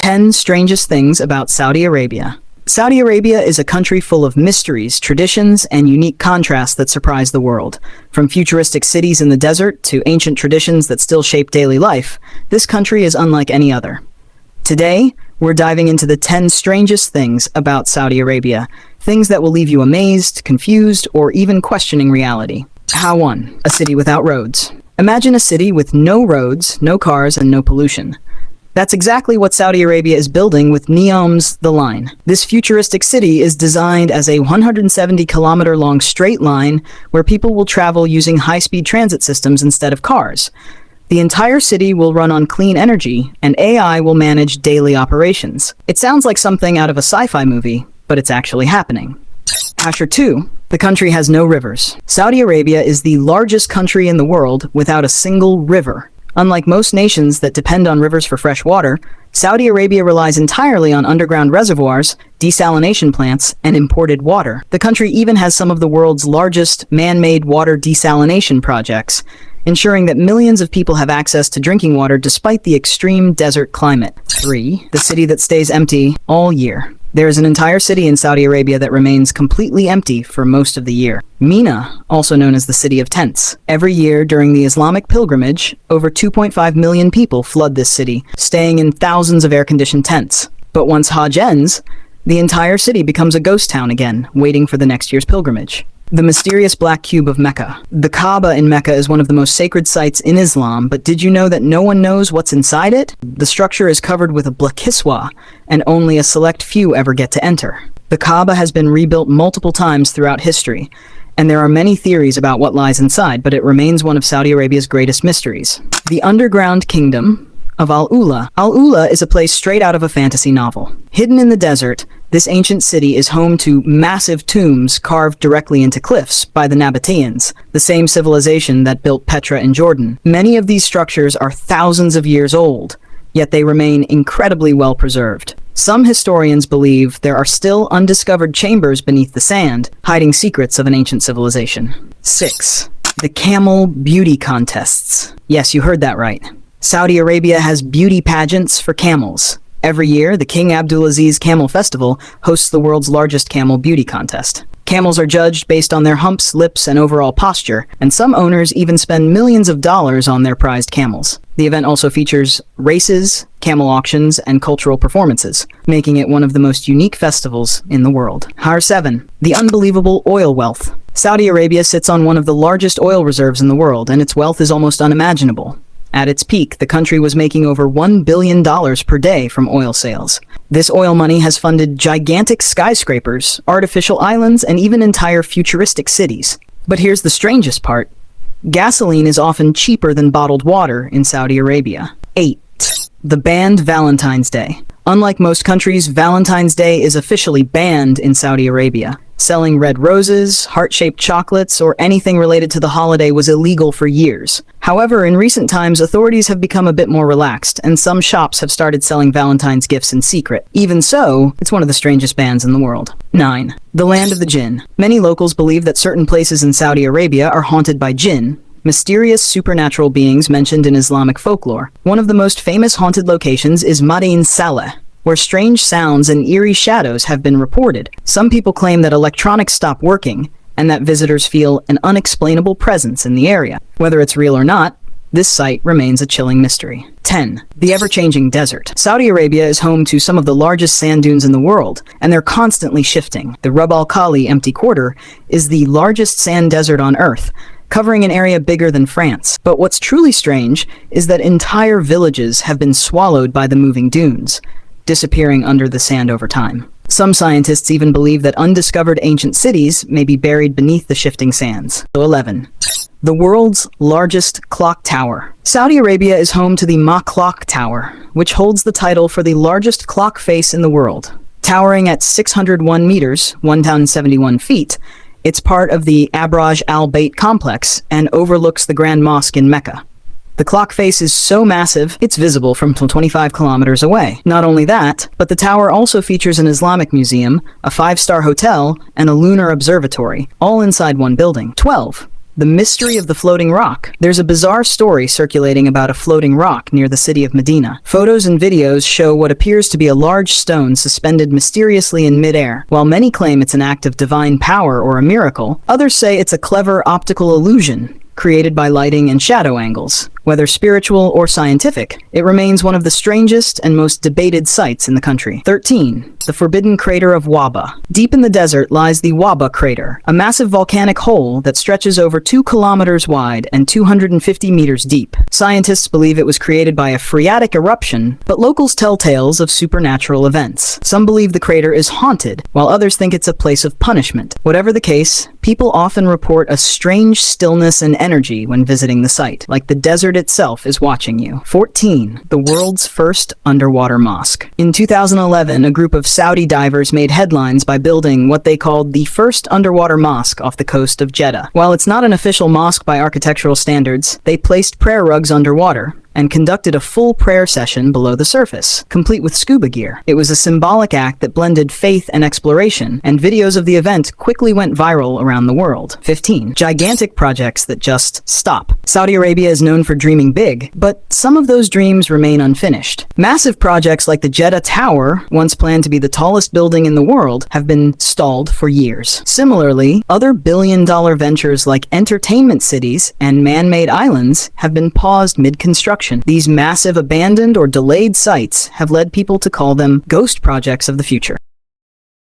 10 strangest things about Saudi Arabia. Saudi Arabia is a country full of mysteries, traditions, and unique contrasts that surprise the world. From futuristic cities in the desert to ancient traditions that still shape daily life, this country is unlike any other. Today, we're diving into the 10 strangest things about Saudi Arabia, things that will leave you amazed, confused, or even questioning reality. How 1. A city without roads. Imagine a city with no roads, no cars, and no pollution. That's exactly what Saudi Arabia is building with Neom's The Line. This futuristic city is designed as a 170-kilometer-long straight line where people will travel using high-speed transit systems instead of cars. The entire city will run on clean energy, and AI will manage daily operations. It sounds like something out of a sci-fi movie, but it's actually happening. Asher 2. The country has no rivers. Saudi Arabia is the largest country in the world without a single river. Unlike most nations that depend on rivers for fresh water, Saudi Arabia relies entirely on underground reservoirs, desalination plants, and imported water. The country even has some of the world's largest man-made water desalination projects, ensuring that millions of people have access to drinking water despite the extreme desert climate. 3. The city that stays empty all year. There is an entire city in Saudi Arabia that remains completely empty for most of the year. Mina, also known as the City of Tents. Every year during the Islamic pilgrimage, over 2.5 million people flood this city, staying in thousands of air-conditioned tents. But once Hajj ends, the entire city becomes a ghost town again, waiting for the next year's pilgrimage. The mysterious black cube of Mecca. The Kaaba in Mecca is one of the most sacred sites in Islam, but did you know that no one knows what's inside it? The structure is covered with a blakiswa, and only a select few ever get to enter. The Kaaba has been rebuilt multiple times throughout history, and there are many theories about what lies inside, but it remains one of Saudi Arabia's greatest mysteries. The underground kingdom of Al-Ula. Al-Ula is a place straight out of a fantasy novel. Hidden in the desert, this ancient city is home to massive tombs carved directly into cliffs by the Nabateans, the same civilization that built Petra in Jordan. Many of these structures are thousands of years old, yet they remain incredibly well preserved. Some historians believe there are still undiscovered chambers beneath the sand, hiding secrets of an ancient civilization. 6. The camel beauty contests. Yes, you heard that right. Saudi Arabia has beauty pageants for camels. Every year, the King Abdulaziz Camel Festival hosts the world's largest camel beauty contest. Camels are judged based on their humps, lips, and overall posture, and some owners even spend millions of dollars on their prized camels. The event also features races, camel auctions, and cultural performances, making it one of the most unique festivals in the world. 7. The unbelievable oil wealth. Saudi Arabia sits on one of the largest oil reserves in the world, and its wealth is almost unimaginable. At its peak, the country was making over $1 billion per day from oil sales. This oil money has funded gigantic skyscrapers, artificial islands, and even entire futuristic cities. But here's the strangest part. Gasoline is often cheaper than bottled water in Saudi Arabia. 8. The banned Valentine's Day. Unlike most countries, Valentine's Day is officially banned in Saudi Arabia. Selling red roses, heart-shaped chocolates, or anything related to the holiday was illegal for years. However, in recent times, authorities have become a bit more relaxed, and some shops have started selling Valentine's gifts in secret. Even so, it's one of the strangest bans in the world. 9. The land of the Jinn. Many locals believe that certain places in Saudi Arabia are haunted by Jinn, mysterious supernatural beings mentioned in Islamic folklore. One of the most famous haunted locations is Madin Saleh, where strange sounds and eerie shadows have been reported. Some people claim that electronics stop working, and that visitors feel an unexplainable presence in the area. Whether it's real or not, this site remains a chilling mystery. 10. The ever-changing desert. Saudi Arabia is home to some of the largest sand dunes in the world, and they're constantly shifting. The Rub al Khali Empty Quarter is the largest sand desert on Earth, covering an area bigger than France. But what's truly strange is that entire villages have been swallowed by the moving dunes, disappearing under the sand over time. Some scientists even believe that undiscovered ancient cities may be buried beneath the shifting sands. 11. The world's largest clock tower. Saudi Arabia is home to the Clock Tower, which holds the title for the largest clock face in the world. Towering at 601 meters, 1,071 feet, it's part of the Abraj al-Bayt complex and overlooks the Grand Mosque in Mecca. The clock face is so massive, it's visible from 25 kilometers away. Not only that, but the tower also features an Islamic museum, a 5-star hotel, and a lunar observatory, all inside one building. 12. The mystery of the floating rock. There's a bizarre story circulating about a floating rock near the city of Medina. Photos and videos show what appears to be a large stone suspended mysteriously in midair. While many claim it's an act of divine power or a miracle, others say it's a clever optical illusion created by lighting and shadow angles. Whether spiritual or scientific, it remains one of the strangest and most debated sites in the country. 13. The forbidden crater of Waba. Deep in the desert lies the Waba crater, a massive volcanic hole that stretches over 2 kilometers wide and 250 meters deep. Scientists believe it was created by a phreatic eruption, but locals tell tales of supernatural events. Some believe the crater is haunted, while others think it's a place of punishment. Whatever the case, people often report a strange stillness and energy when visiting the site, like the desert itself is watching you. 14. The world's first underwater mosque. In 2011, a group of Saudi divers made headlines by building what they called the first underwater mosque off the coast of Jeddah. While it's not an official mosque by architectural standards, they placed prayer rugs underwater and conducted a full prayer session below the surface, complete with scuba gear. It was a symbolic act that blended faith and exploration, and videos of the event quickly went viral around the world. 15. Gigantic projects that just stop. Saudi Arabia is known for dreaming big, but some of those dreams remain unfinished. Massive projects like the Jeddah Tower, once planned to be the tallest building in the world, have been stalled for years. Similarly, other billion-dollar ventures like entertainment cities and man-made islands have been paused mid-construction. These massive abandoned or delayed sites have led people to call them ghost projects of the future.